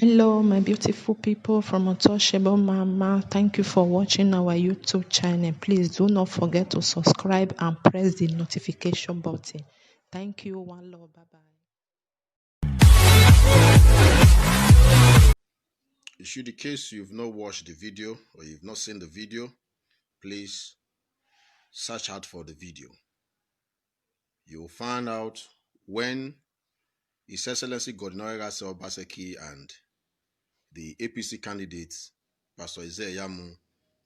Hello, my beautiful people from Untouchable Mama. Thank you for watching our YouTube channel. Please do not forget to subscribe and press the notification button. Thank you. One love. Bye bye. Should the case you've not watched the video or you've not seen the video, please search out for the video. You will find out when His Excellency Godwin Obaseki and the APC candidates, Pastor Iyamu,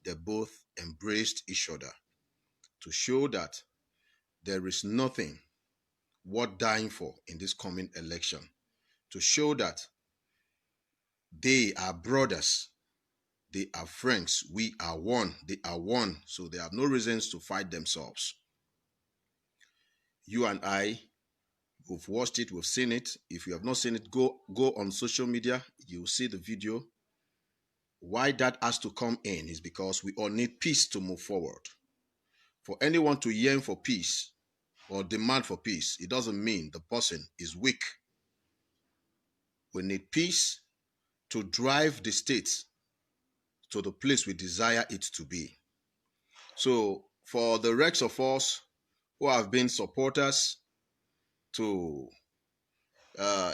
they both embraced each other to show that there is nothing worth dying for in this coming election, to show that they are brothers, they are friends, we are one, they are one, so they have no reasons to fight themselves. You and I, we've watched it, we've seen it. If you have not seen it, go on social media, you'll see the video. Why that has to come in is because we all need peace to move forward. For anyone to yearn for peace or demand for peace, it doesn't mean the person is weak. We need peace to drive the state to the place we desire it to be. So for the rest of us who have been supporters to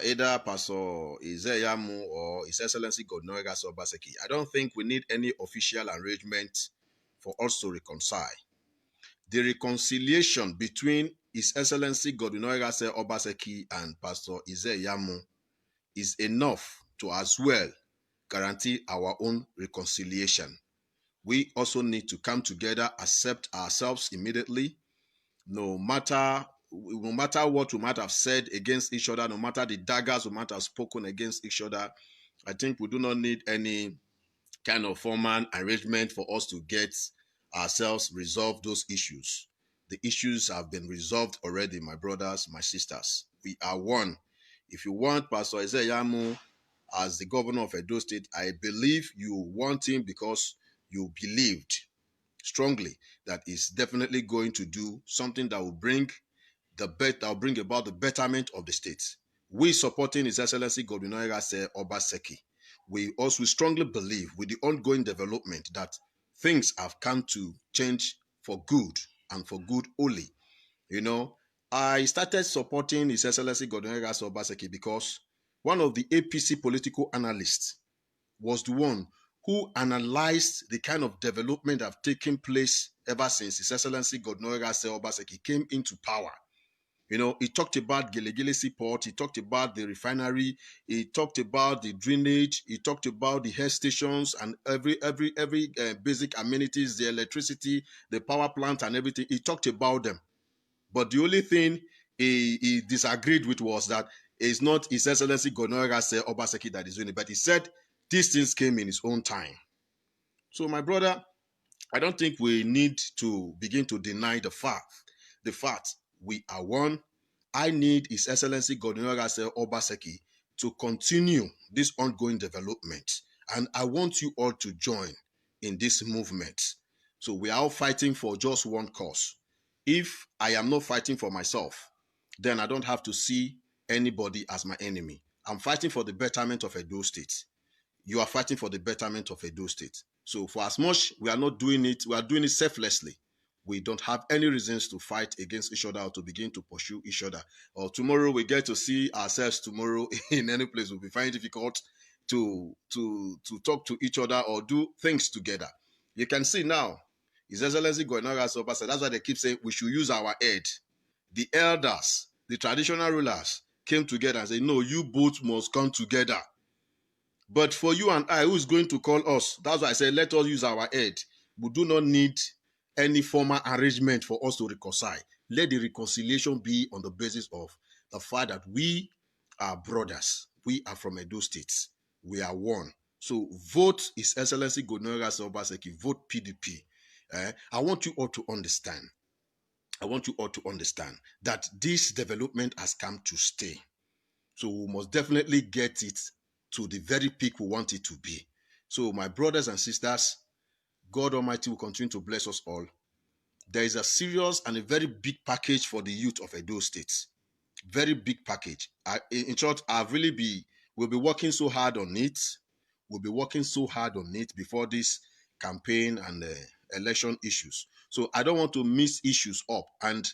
either Pastor Iyamu or His Excellency Godwin Obaseki, I don't think we need any official arrangement for us to reconcile. The reconciliation between His Excellency Godwin Obaseki and Pastor Iyamu is enough to as well guarantee our own reconciliation. We also need to come together, accept ourselves immediately, no matter what we might have said against each other, no matter the daggers we might have spoken against each other. I think we do not need any kind of formal arrangement for us to get ourselves resolve those issues. The issues have been resolved already, my brothers, my sisters. We are one. If you want Pastor Iyamu as the governor of Edo State, I believe you want him because you believed strongly that he's definitely going to do something that will bring about the betterment of the state. We supporting His Excellency Godwin Obaseki. We also strongly believe with the ongoing development that things have come to change for good and for good only. You know, I started supporting His Excellency Godwin Obaseki because one of the APC political analysts was the one who analyzed the kind of development that have taken place ever since His Excellency Godwin Obaseki came into power. You know, he talked about Gelegele Seaport, he talked about the refinery, he talked about the drainage, he talked about the health stations and every basic amenities, the electricity, the power plant and everything. He talked about them. But the only thing he disagreed with was that it's not His Excellency Godwin Obaseki that is doing it, but he said these things came in his own time. So my brother, I don't think we need to begin to deny the fact we are one. I need His Excellency Godwin Obaseki to continue this ongoing development. And I want you all to join in this movement. So we are all fighting for just one cause. If I am not fighting for myself, then I don't have to see anybody as my enemy. I'm fighting for the betterment of Edo State. You are fighting for the betterment of Edo State. So for as much we are not doing it, we are doing it selflessly. We don't have any reasons to fight against each other or to begin to pursue each other. Or tomorrow we get to see ourselves tomorrow in any place. We'll be finding it difficult to talk to each other or do things together. You can see now, His Excellency Godwin Obaseki, that's why they keep saying we should use our head. The elders, the traditional rulers came together and said, no, you both must come together. But for you and I, who is going to call us? That's why I said, let us use our head. We do not need any formal arrangement for us to reconcile. Let the reconciliation be on the basis of the fact that we are brothers. We are from Edo State. We are one. So vote His Excellency Godwin Obaseki. Vote PDP. I want you all to understand. I want you all to understand that this development has come to stay. So we must definitely get it to the very peak we want it to be. So my brothers and sisters, God Almighty will continue to bless us all. There is a serious and a very big package for the youth of Edo State. Very big package. In short, I've really been We'll be working so hard on it. We'll be working so hard on it before this campaign and election issues. So I don't want to miss issues up. And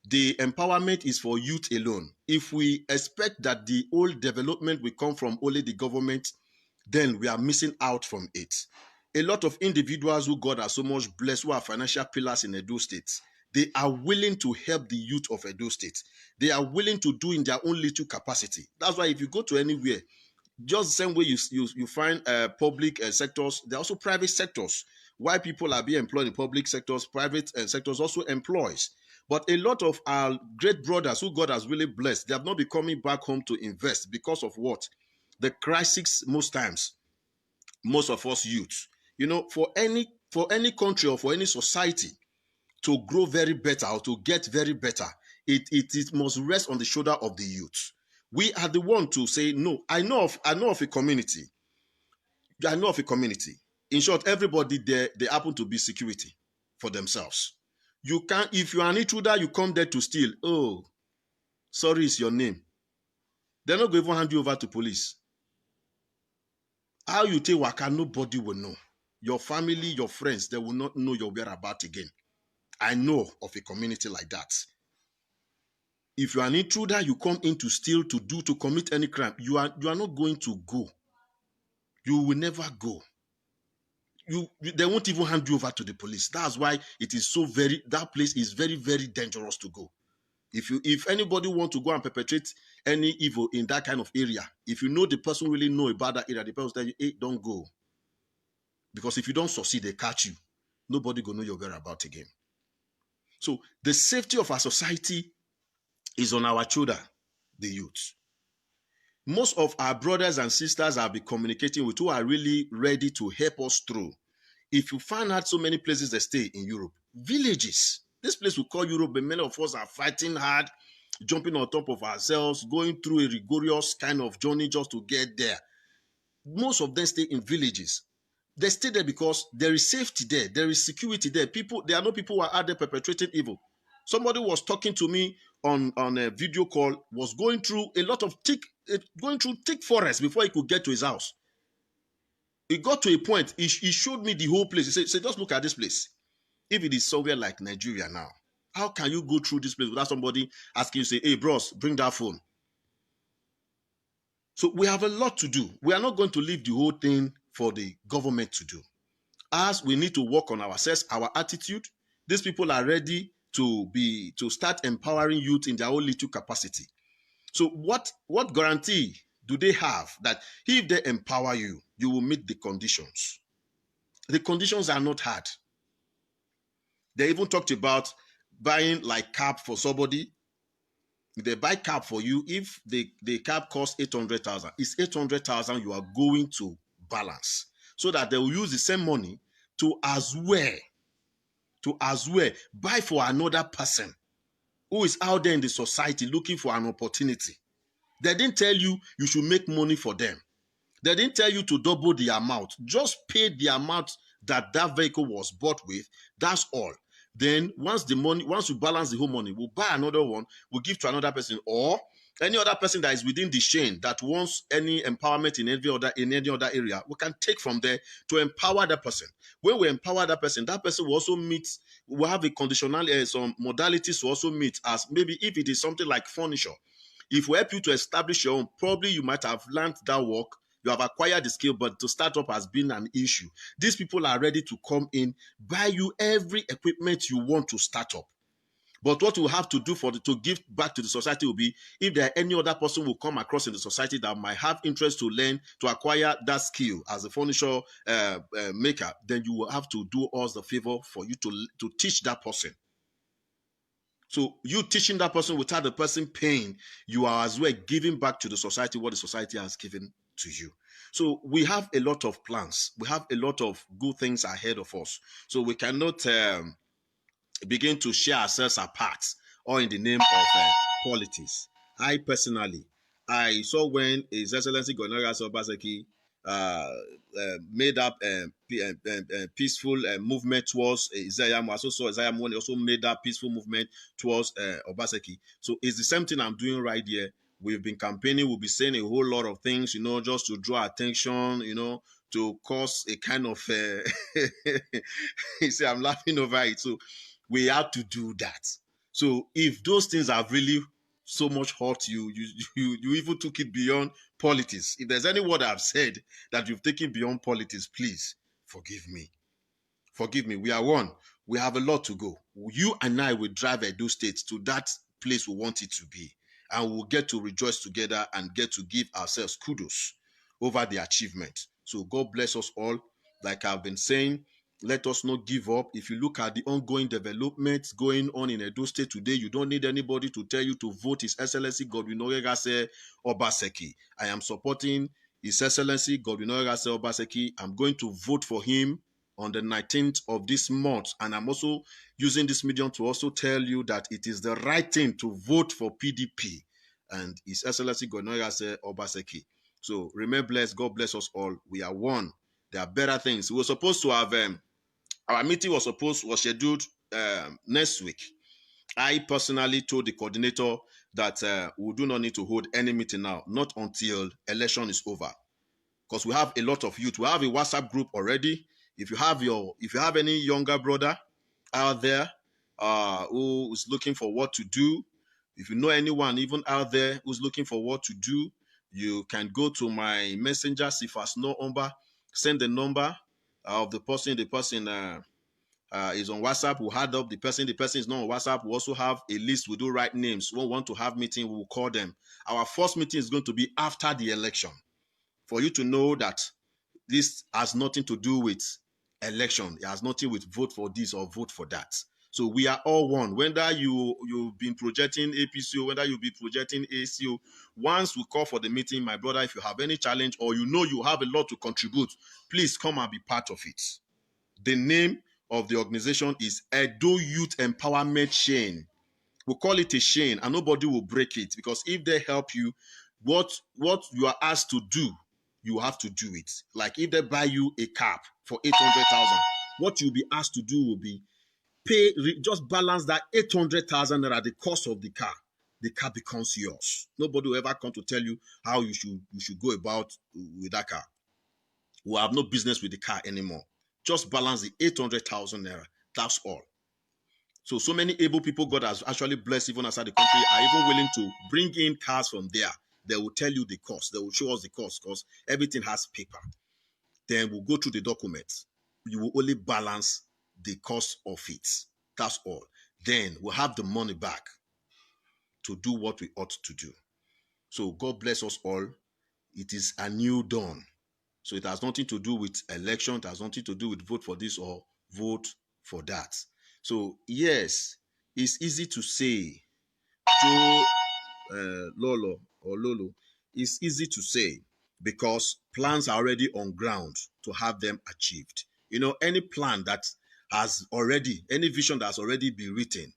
the empowerment is for youth alone. If we expect that the whole development will come from only the government, then we are missing out from it. A lot of individuals who God has so much blessed, who are financial pillars in Edo State, they are willing to help the youth of Edo State. They are willing to do in their own little capacity. That's why if you go to anywhere, just the same way you find public sectors, there are also private sectors. Why people are being employed in public sectors, private sectors also employs. But a lot of our great brothers who God has really blessed, they have not been coming back home to invest because of what? The crisis most times, most of us youth. You know, for any country or for any society to grow very better or to get very better, it must rest on the shoulder of the youth. We are the one to say no. I know of a community. I know of a community. In short, everybody there, they happen to be security for themselves. You can't, if you are an intruder, you come there to steal. Oh, sorry, is your name. They're not going to even hand you over to police. How you take waka, nobody will know. Your family, your friends, they will not know your whereabouts again. I know of a community like that. If you are an intruder, you come in to steal, to commit any crime, you are not going to go. You will never go. They won't even hand you over to the police. That's why it is that place is very, very dangerous to go. If anybody want to go and perpetrate any evil in that kind of area, if you know the person really know about that area, the person will tell you, hey, don't go. Because if you don't succeed, they catch you. Nobody gonna know your whereabouts again. So the safety of our society is on our shoulder, the youth. Most of our brothers and sisters I've been communicating with who are really ready to help us through. If you find out so many places they stay in Europe, villages, this place we call Europe, but many of us are fighting hard, jumping on top of ourselves, going through a rigorous kind of journey just to get there. Most of them stay in villages. They stay there because there is safety there. There is security there. There are no people who are out there perpetrating evil. Somebody was talking to me on a video call, was going through a lot of thick forest before he could get to his house. It got to a point, he showed me the whole place. He said, just look at this place. If it is somewhere like Nigeria now, how can you go through this place without somebody asking you, say, hey, bros, bring that phone? So we have a lot to do. We are not going to leave the whole thing for the government to do. As we need to work on ourselves, our attitude. These people are ready to start empowering youth in their own little capacity. So what guarantee do they have that if they empower you, you will meet the conditions? The conditions are not hard. They even talked about buying like cap for somebody. If they buy cap for you, if the cap costs 800,000, it's 800,000 you are going to balance, so that they will use the same money to as well buy for another person who is out there in the society looking for an opportunity. They didn't tell you should make money for them. They didn't tell you to double the amount. Just pay the amount that vehicle was bought with. That's all. Then once you balance the whole money, we'll buy another one, we'll give to another person, or any other person that is within the chain that wants any empowerment in any other area, we can take from there to empower that person. When we empower that person will also meet, we'll have a conditional, some modalities to also meet, as maybe if it is something like furniture. If we help you to establish your own, probably you might have learned that work, you have acquired the skill, but to start up has been an issue. These people are ready to come in, buy you every equipment you want to start up. But what we have to do to give back to the society will be, if there are any other person who come across in the society that might have interest to learn, to acquire that skill as a furniture maker, then you will have to do us the favor for you to teach that person. So you teaching that person without the person paying, you are as well giving back to the society what the society has given to you. So we have a lot of plans. We have a lot of good things ahead of us. So we cannot begin to share ourselves apart or in the name of politics. I personally, I saw when His Excellency Godwin Obaseki made up peaceful movement towards Iyamu. I also saw Iyamu when he also made that peaceful movement towards Obaseki. So it's the same thing I'm doing right here we've been campaigning, we'll be saying a whole lot of things, just to draw attention, to cause a kind of, you see, I'm laughing over it. So we have to do that. So if those things have really so much hurt you, you even took it beyond politics. If there's any word I've said that you've taken beyond politics, please forgive me. Forgive me. We are one. We have a lot to go. You and I will drive Edo State to that place we want it to be. And we'll get to rejoice together and get to give ourselves kudos over the achievement. So God bless us all. Like I've been saying, let us not give up. If you look at the ongoing developments going on in Edo State today, you don't need anybody to tell you to vote His Excellency Godwin Obaseki. I am supporting His Excellency Godwin Obaseki. I'm going to vote for him on the 19th of this month. And I'm also using this medium to also tell you that it is the right thing to vote for PDP and His Excellency Godwin Obaseki. So remain blessed. God bless us all. We are one. There are better things. We were supposed to have, our meeting was scheduled next week. I personally told the coordinator that we do not need to hold any meeting now, not until election is over. Because we have a lot of youth. We have a WhatsApp group already. If you have any younger brother out there who is looking for what to do, if you know anyone even out there who's looking for what to do, you can go to my messenger, Cephaz Norhonba, send the number of the person. The person is on WhatsApp. We'll add up the person. The person is not on WhatsApp. We also have a list. We do write names. We want to have meeting. We'll call them. Our first meeting is going to be after the election. For you to know that this has nothing to do with election. It has nothing with vote for this or vote for that. So we are all one. Whether you've been projecting APCO, whether you'll be projecting ACO, once we call for the meeting, my brother, if you have any challenge or you have a lot to contribute, please come and be part of it. The name of the organization is Edo Youth Empowerment Chain. We call it a chain, and nobody will break it, because if they help you, what you are asked to do, you have to do it. Like if they buy you a cap for 800,000, what you'll be asked to do will be just balance that 800,000 naira, the cost of the car. The car becomes yours. Nobody will ever come to tell you how you should go about with that car. We have no business with the car anymore. Just balance the 800,000 naira. That's all. So many able people God has actually blessed even outside the country are even willing to bring in cars from there. They will tell you the cost. They will show us the cost because everything has paper. Then we'll go through the documents. You will only balance the cost of it. That's all. Then we'll have the money back to do what we ought to do. So God bless us all. It is a new dawn. So it has nothing to do with election. It has nothing to do with vote for this or vote for that. So yes, it's easy to say, Joe Lolo or Lolo. It's easy to say because plans are already on ground to have them achieved. Any plan that has already, any vision that has already been written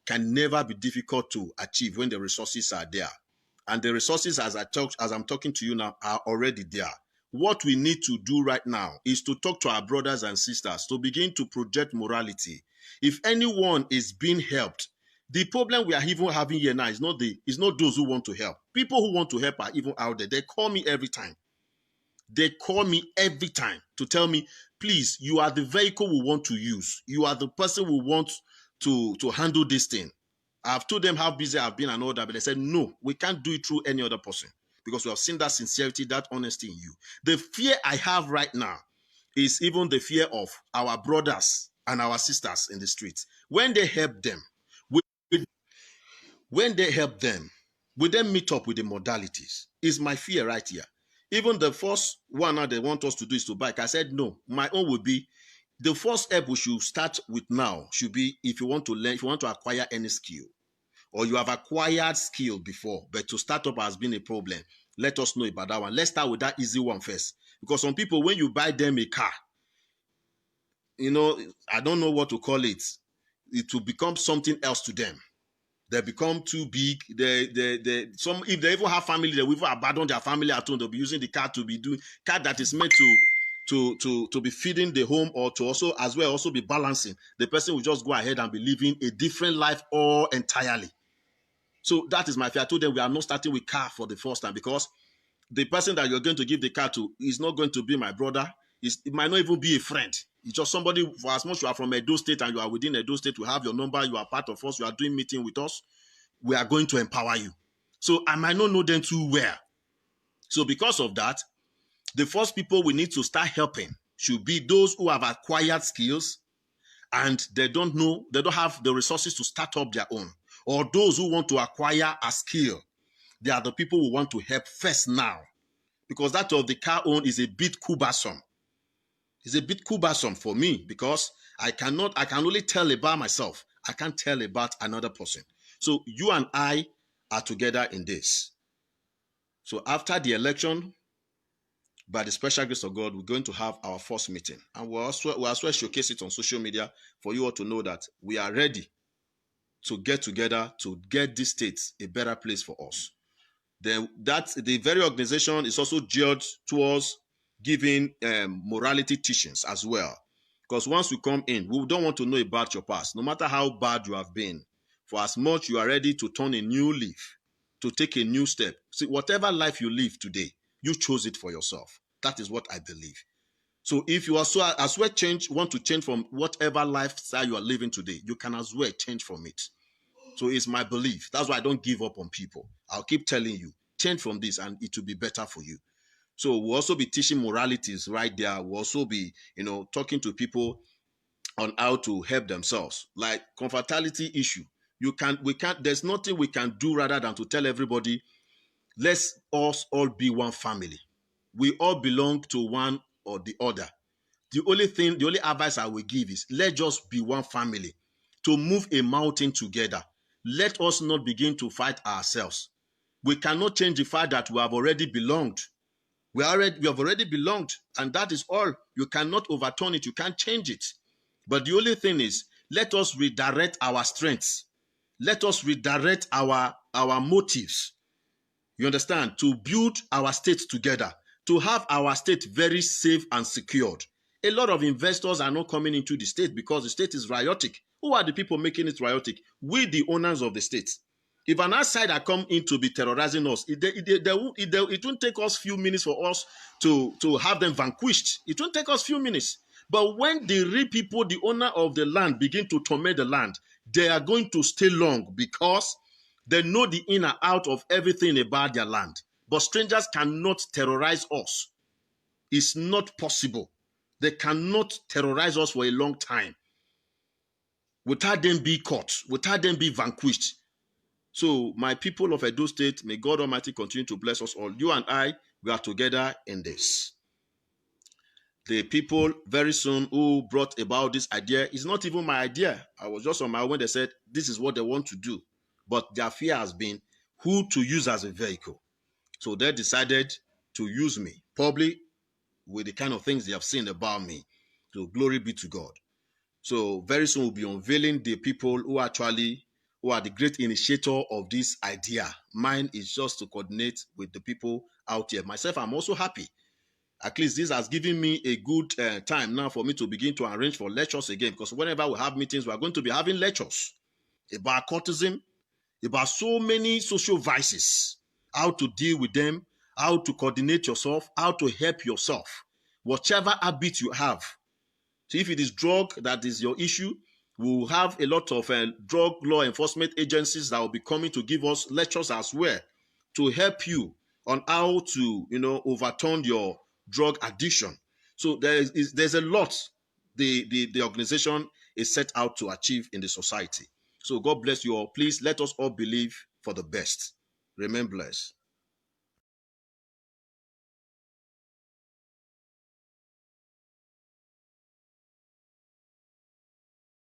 can never be difficult to achieve when the resources are there. And the resources, as I'm talking to you now, are already there. What we need to do right now is to talk to our brothers and sisters to begin to project morality. If anyone is being helped, the problem we are even having here now is not those who want to help. People who want to help are even out there. They call me every time. They call me every time to tell me, please, you are the vehicle we want to use. You are the person we want to handle this thing. I've told them how busy I've been and all that, but they said, no, we can't do it through any other person because we have seen that sincerity, that honesty in you. The fear I have right now is even the fear of our brothers and our sisters in the streets. When they help them, when they help them, we then meet up with the modalities. Is my fear right here. Even the first one now they want us to do is to bike. I said, no, my own would be the first step we should start with now should be if you want to learn, if you want to acquire any skill, or you have acquired skill before, but to start up has been a problem. Let us know about that one. Let's start with that easy one first. Because some people, when you buy them a car, I don't know what to call it. It will become something else to them. They become too big. If they even have family, they will even abandon their family at home. They'll be using the car to be doing car that is meant to be feeding the home or to also be balancing. The person will just go ahead and be living a different life all entirely. So that is my fear. I told them we are not starting with car for the first time, because the person that you're going to give the car to is not going to be my brother. It might not even be a friend. It's just somebody, for as much you are from Edo State and you are within Edo State, we have your number, you are part of us, you are doing meeting with us, we are going to empower you. So I might not know them too well. So because of that, the first people we need to start helping should be those who have acquired skills and they don't have the resources to start up their own, or those who want to acquire a skill. They are the people we want to help first now, because that of the car own is a bit cumbersome. It's a bit cumbersome for me, because I can only tell about myself. I can't tell about another person. So you and I are together in this. So after the election, by the special grace of God, we're going to have our first meeting. And we'll also showcase it on social media for you all to know that we are ready to get together to get this state a better place for us. Then the very organization is also geared towards giving morality teachings as well. Because once we come in, we don't want to know about your past, no matter how bad you have been. For as much you are ready to turn a new leaf, to take a new step. See, whatever life you live today, you chose it for yourself. That is what I believe. So if you also as well want to change from whatever lifestyle you are living today, you can as well change from it. So it's my belief. That's why I don't give up on people. I'll keep telling you, change from this and it will be better for you. So we'll also be teaching moralities right there. We'll also be, talking to people on how to help themselves. Like confraternity issue. There's nothing we can do rather than to tell everybody, let's us all be one family. We all belong to one or the other. The only advice I will give is, let's just be one family to move a mountain together. Let us not begin to fight ourselves. We cannot change the fact that we have already belonged. We have already belonged, and that is all. You cannot overturn it. You can't change it. But the only thing is, let us redirect our strengths. Let us redirect our motives. You understand? To build our state together, to have our state very safe and secured. A lot of investors are not coming into the state because the state is riotic. Who are the people making it riotic? We, the owners of the state. If an outsider come in to be terrorizing us, it won't take us few minutes for us to have them vanquished. It won't take us few minutes. But when the real people, the owner of the land, begin to torment the land, they are going to stay long because they know the in and out of everything about their land. But strangers cannot terrorize us. It's not possible. They cannot terrorize us for a long time without them be caught, without them be vanquished. So my people of Edo State, may God Almighty continue to bless us all. You and I, we are together in this. The people very soon who brought about this idea is not even my idea. I was just on my own when they said this is what they want to do. But their fear has been who to use as a vehicle. So they decided to use me, probably with the kind of things they have seen about me. So glory be to God. So very soon we'll be unveiling the people who are the great initiator of this idea. Mine is just to coordinate with the people out here. Myself, I'm also happy. At least this has given me a good time now for me to begin to arrange for lectures again, because whenever we have meetings, we are going to be having lectures about cultism, about so many social vices, how to deal with them, how to coordinate yourself, how to help yourself, whatever habit you have. So if it is drug that is your issue, we'll have a lot of drug law enforcement agencies that will be coming to give us lectures as well to help you on how to, overturn your drug addiction. So there's a lot the organization is set out to achieve in the society. So God bless you all. Please let us all believe for the best. Remain blessed.